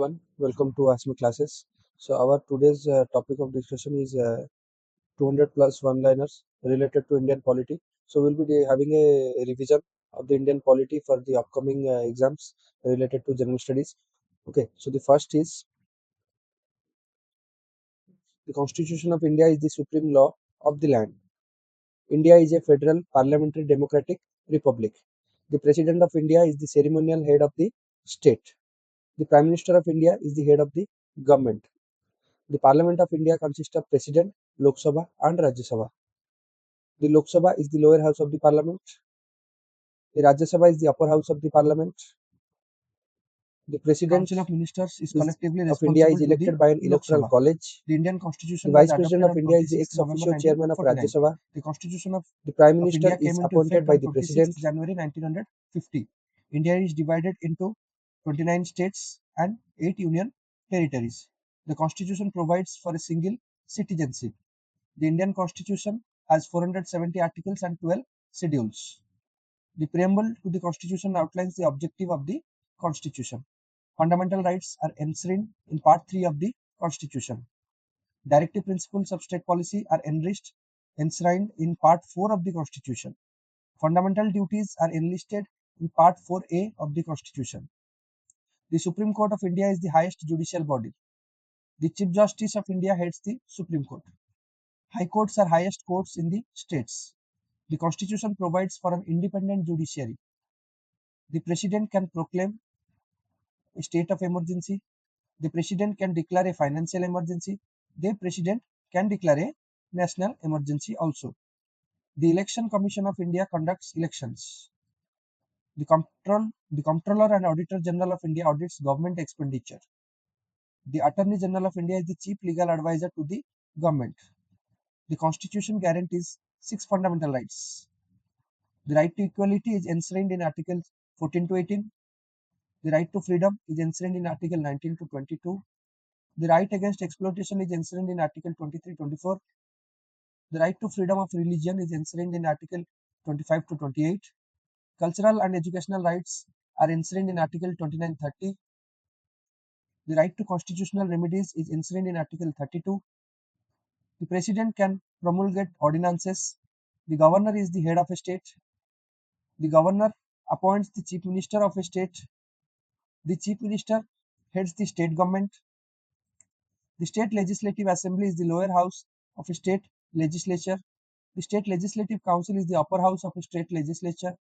everyone, welcome to Aashmi classes. So our today's topic of discussion is 200 plus one-liners related to Indian polity. So we'll be having a revision of the Indian polity for the upcoming exams related to general studies. Okay, so the first is the Constitution of India is the supreme law of the land. India is a federal parliamentary democratic republic. The President of India is the ceremonial head of the state. The Prime Minister of India is the head of the government. The Parliament of India consists of President, Lok Sabha and Rajya Sabha. The Lok Sabha is the lower house of the Parliament. The Rajya Sabha is the upper house of the Parliament. The President Council of Ministers is collectively of India responsible is to elected the by an Lok electoral Sabha. college. The Indian The Constitution Vice was President adopted of on India is the 26 ex November officio chairman of Rajya 1949. Sabha. The Constitution of The Prime India Minister is came into appointed effect by on the 26 President. January 1950. India is divided into 29 states and 8 union territories. The Constitution provides for a single citizenship. The Indian Constitution has 470 articles and 12 schedules. The preamble to the Constitution outlines the objective of the Constitution. Fundamental rights are enshrined in Part 3 of the Constitution. Directive principles of state policy are enshrined in Part 4 of the Constitution. Fundamental duties are enlisted in Part 4A of the Constitution. The Supreme Court of India is the highest judicial body. The Chief Justice of India heads the Supreme Court. High courts are highest courts in the states. The Constitution provides for an independent judiciary. The President can proclaim a state of emergency. The President can declare a financial emergency. The President can declare a national emergency also. The Election Commission of India conducts elections. The Comptroller and Auditor General of India audits government expenditure. The Attorney General of India is the chief legal advisor to the government. The Constitution guarantees 6 fundamental rights. The right to equality is enshrined in Articles 14 to 18. The right to freedom is enshrined in Article 19 to 22. The right against exploitation is enshrined in Article 23-24. The right to freedom of religion is enshrined in Article 25 to 28. Cultural and educational rights are enshrined in Article 29-30. The right to constitutional remedies is enshrined in Article 32. The President can promulgate ordinances. The Governor is the head of a state. The Governor appoints the Chief Minister of a state. The Chief Minister heads the state government. The State Legislative Assembly is the lower house of a state legislature. The State Legislative Council is the upper house of a state legislature.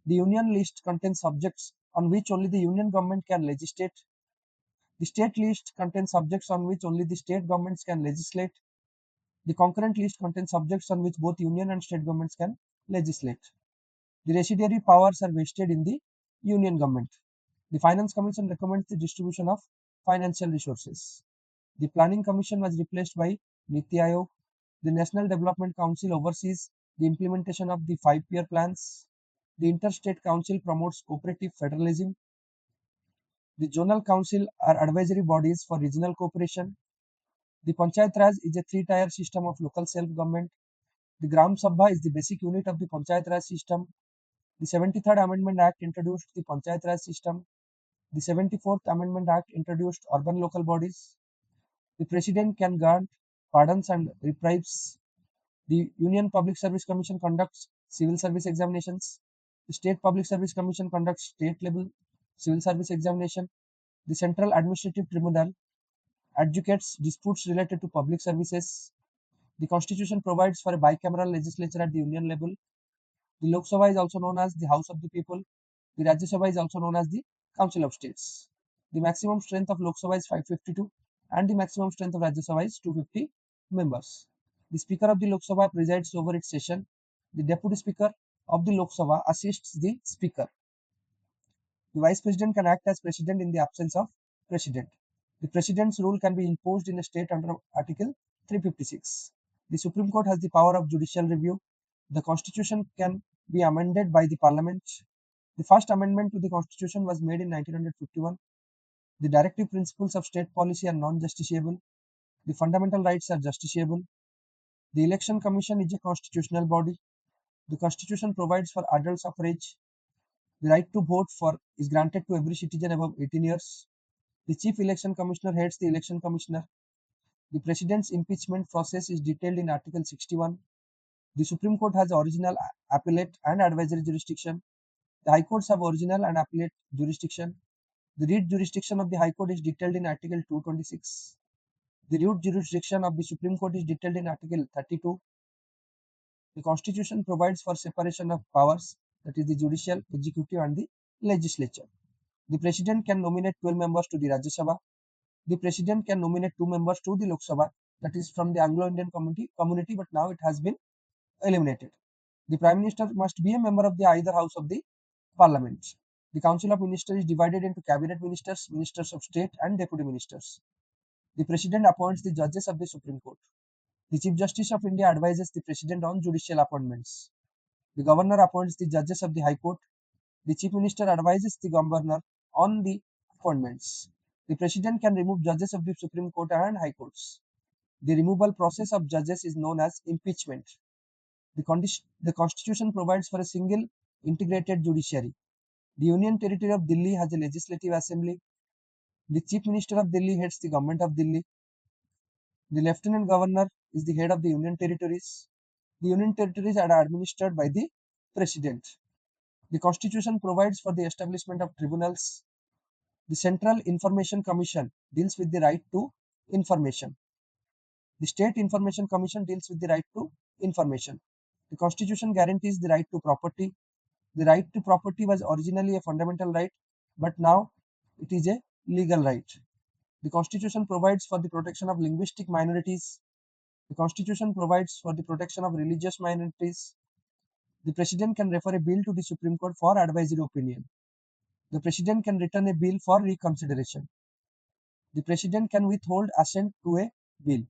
The Union List contains subjects on which only the Union government can legislate. The State List contains subjects on which only the state governments can legislate. The Concurrent List contains subjects on which both Union and state governments can legislate. The residuary powers are vested in the Union government. The Finance Commission recommends the distribution of financial resources. The Planning Commission was replaced by Niti Aayog. The National Development Council oversees the implementation of the 5-year plans. The Interstate Council promotes cooperative federalism. The Zonal Council are advisory bodies for regional cooperation. The Panchayat Raj is a 3-tier system of local self-government. The Gram Sabha is the basic unit of the Panchayat Raj system. The 73rd Amendment Act introduced the Panchayat Raj system. The 74th Amendment Act introduced urban local bodies. The President can grant pardons and reprieves. The Union Public Service Commission conducts civil service examinations. The State Public Service Commission conducts state-level civil service examination. The Central Administrative Tribunal adjudicates disputes related to public services. The Constitution provides for a bicameral legislature at the Union level. The Lok Sabha is also known as the House of the People. The Rajya Sabha is also known as the Council of States. The maximum strength of Lok Sabha is 552 and the maximum strength of Rajya Sabha is 250 members. The Speaker of the Lok Sabha presides over its session. The Deputy Speaker of the Lok Sabha assists the Speaker. The Vice President can act as President in the absence of President. The President's rule can be imposed in a state under Article 356. The Supreme Court has the power of judicial review. The Constitution can be amended by the Parliament. The first amendment to the Constitution was made in 1951. The directive principles of state policy are non-justiciable. The fundamental rights are justiciable. The Election Commission is a constitutional body. The Constitution provides for adults of age. The right to vote is granted to every citizen above 18 years. The Chief Election Commissioner heads the Election Commissioner. The President's impeachment process is detailed in Article 61. The Supreme Court has original, appellate and advisory jurisdiction. The High Courts have original and appellate jurisdiction. The writ jurisdiction of the High Court is detailed in Article 226. The writ jurisdiction of the Supreme Court is detailed in Article 32. The Constitution provides for separation of powers, that is the judicial, executive and the legislature. The President can nominate 12 members to the Rajya Sabha. The President can nominate 2 members to the Lok Sabha, that is from the Anglo-Indian community, but now it has been eliminated. The Prime Minister must be a member of the either house of the Parliament. The Council of Ministers is divided into Cabinet Ministers, Ministers of State and Deputy Ministers. The President appoints the judges of the Supreme Court. The Chief Justice of India advises the President on judicial appointments. The Governor appoints the judges of the High Court. The Chief Minister advises the Governor on the appointments. The President can remove judges of the Supreme Court and High Courts. The removal process of judges is known as impeachment. The Constitution provides for a single integrated judiciary. The Union Territory of Delhi has a legislative assembly. The Chief Minister of Delhi heads the government of Delhi. The Lieutenant Governor is the head of the Union Territories. The Union Territories are administered by the President. The Constitution provides for the establishment of tribunals. The Central Information Commission deals with the right to information. The State Information Commission deals with the right to information. The Constitution guarantees the right to property. The right to property was originally a fundamental right, but now it is a legal right. The Constitution provides for the protection of linguistic minorities. The Constitution provides for the protection of religious minorities. The President can refer a bill to the Supreme Court for advisory opinion. The President can return a bill for reconsideration. The President can withhold assent to a bill.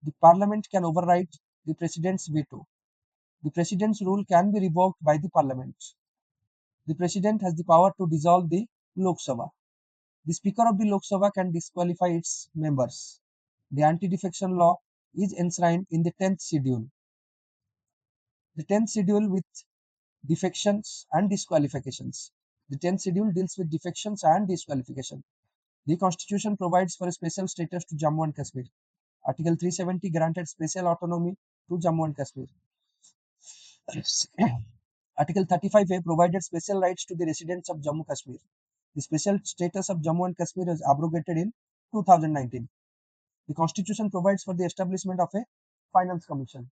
The Parliament can override the President's veto. The President's rule can be revoked by the Parliament. The President has the power to dissolve the Lok Sabha. The Speaker of the Lok Sabha can disqualify its members. The anti-defection law is enshrined in the 10th schedule. The 10th schedule with defections and disqualifications. The 10th schedule deals with defections and disqualification. The Constitution provides for a special status to Jammu and Kashmir. Article 370 granted special autonomy to Jammu and Kashmir. Article 35A provided special rights to the residents of Jammu Kashmir. The special status of Jammu and Kashmir was abrogated in 2019. The Constitution provides for the establishment of a Finance Commission.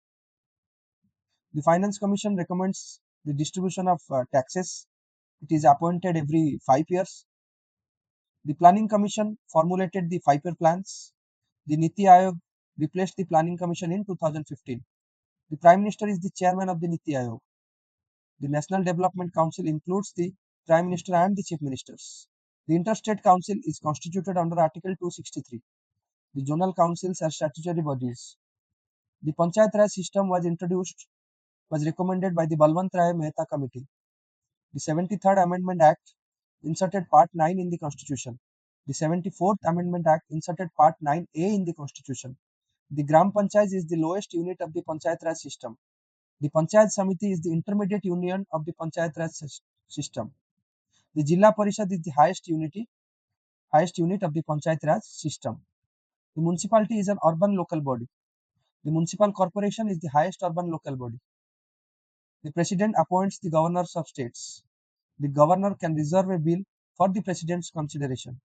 The Finance Commission recommends the distribution of taxes. It is appointed every 5 years. The Planning Commission formulated the 5-year plans. The Niti Aayog replaced the Planning Commission in 2015. The Prime Minister is the chairman of the Niti Aayog. The National Development Council includes the Prime Minister and the Chief Ministers. The Interstate Council is constituted under Article 263. The zonal councils are statutory bodies. The Panchayat Raj system was recommended by the Balwant Rai Mehta Committee. The 73rd Amendment Act inserted Part 9 in the Constitution. The 74th Amendment Act inserted Part 9A in the Constitution. The Gram Panchayat is the lowest unit of the Panchayat Raj system. The Panchayat Samiti is the intermediate union of the Panchayat Raj system. The Jilla Parishad is the highest unit of the Panchayat Raj system. The municipality is an urban local body. The municipal corporation is the highest urban local body. The President appoints the governors of states. The governor can reserve a bill for the President's consideration.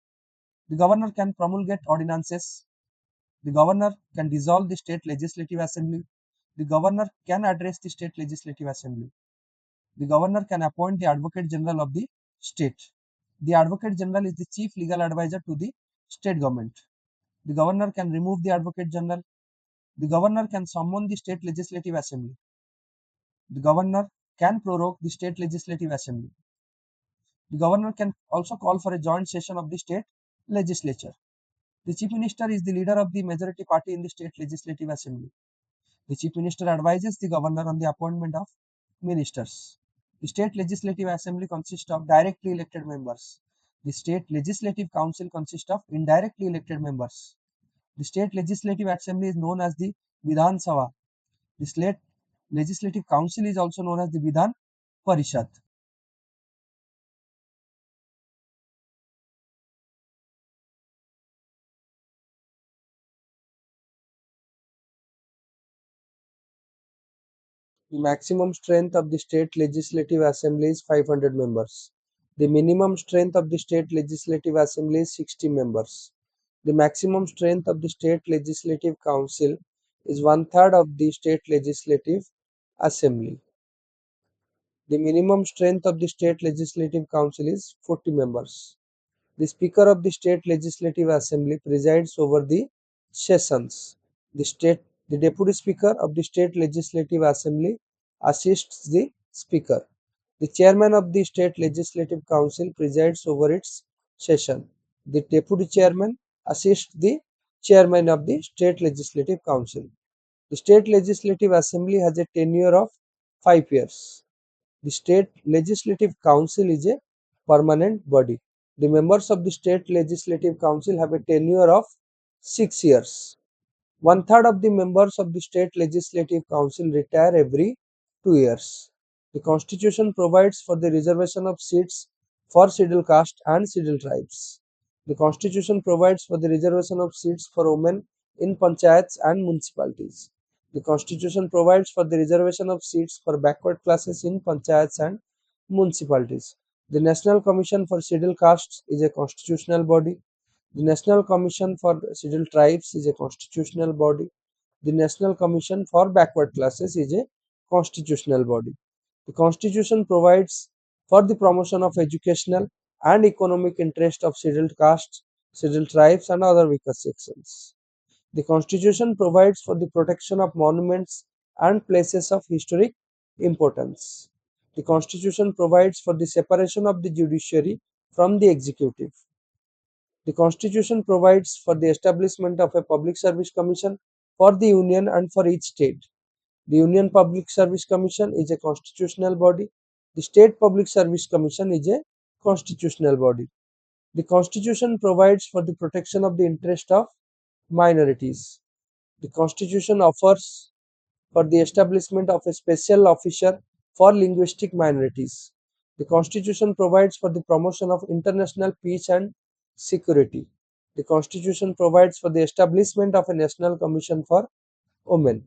The governor can promulgate ordinances. The governor can dissolve the state legislative assembly. The governor can address the state legislative assembly. The governor can appoint the Advocate General of the state. The Advocate General is the chief legal advisor to the state government. The governor can remove the Advocate General. The governor can summon the state legislative assembly. The governor can prorogue the state legislative assembly. The governor can also call for a joint session of the state legislature. The chief minister is the leader of the majority party in the state legislative assembly. The chief minister advises the governor on the appointment of ministers. The state legislative assembly consists of directly elected members. The state legislative council consists of indirectly elected members. The state legislative assembly is known as the Vidhan Sabha. The state legislative council is also known as the Vidhan Parishad. The maximum strength of the state legislative assembly is 500 members. The minimum strength of the state legislative assembly is 60 members. The maximum strength of the state legislative council is one-third of the state legislative assembly. The minimum strength of the state legislative council is 40 members. The Speaker of the State Legislative Assembly presides over the sessions. The Deputy Speaker of the State Legislative Assembly assists the Speaker. The Chairman of the State Legislative Council presides over its session. The Deputy Chairman assists the Chairman of the State Legislative Council. The State Legislative Assembly has a tenure of 5 years. The State Legislative Council is a permanent body. The members of the State Legislative Council have a tenure of 6 years. One-third of the members of the State Legislative Council retire every 2 years. The Constitution provides for the reservation of seats for scheduled caste and scheduled tribes. The Constitution provides for the reservation of seats for women in panchayats and municipalities. The Constitution provides for the reservation of seats for backward classes in panchayats and municipalities. The National Commission for Scheduled Castes is a constitutional body. The National Commission for Scheduled Tribes is a constitutional body. The National Commission for Backward Classes is a constitutional body. The Constitution provides for the promotion of educational and economic interest of scheduled castes, scheduled tribes, and other weaker sections. The Constitution provides for the protection of monuments and places of historic importance. The Constitution provides for the separation of the judiciary from the executive. The Constitution provides for the establishment of a Public Service Commission for the Union and for each state. The Union Public Service Commission is a constitutional body. The State Public Service Commission is a constitutional body. The Constitution provides for the protection of the interest of minorities. The Constitution offers for the establishment of a special officer for linguistic minorities. The Constitution provides for the promotion of international peace and security. The Constitution provides for the establishment of a National Commission for Women.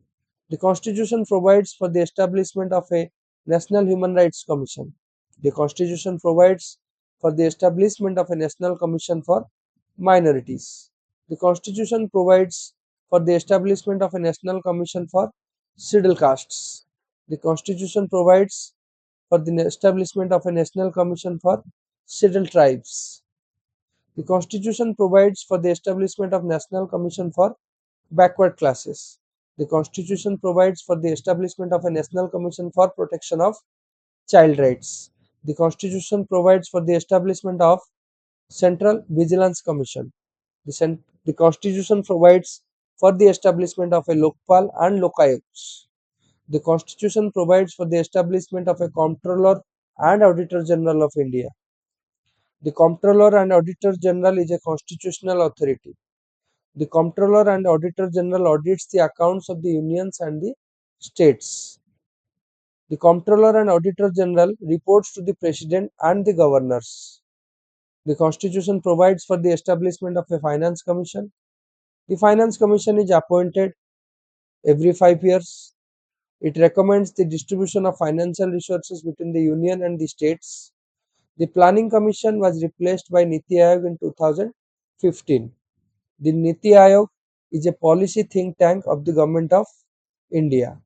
The Constitution provides for the establishment of a National Human Rights Commission. The Constitution provides for the establishment of a National Commission for Minorities. The Constitution provides for the establishment of a National Commission for Scheduled Castes. The Constitution provides for the establishment of a National Commission for Scheduled Tribes. The Constitution provides for the establishment of National Commission for Backward Classes. The Constitution provides for the establishment of a National Commission for Protection of Child Rights. The Constitution provides for the establishment of Central Vigilance Commission. The Constitution provides for the establishment of a Lokpal and Lokayuks. The Constitution provides for the establishment of a Comptroller and Auditor General of India. The Comptroller and Auditor General is a constitutional authority. The Comptroller and Auditor General audits the accounts of the unions and the states. The Comptroller and Auditor General reports to the President and the governors. The Constitution provides for the establishment of a Finance Commission. The Finance Commission is appointed every 5 years. It recommends the distribution of financial resources between the Union and the states. The Planning Commission was replaced by Niti Aayog in 2015. The Niti Aayog is a policy think tank of the Government of India.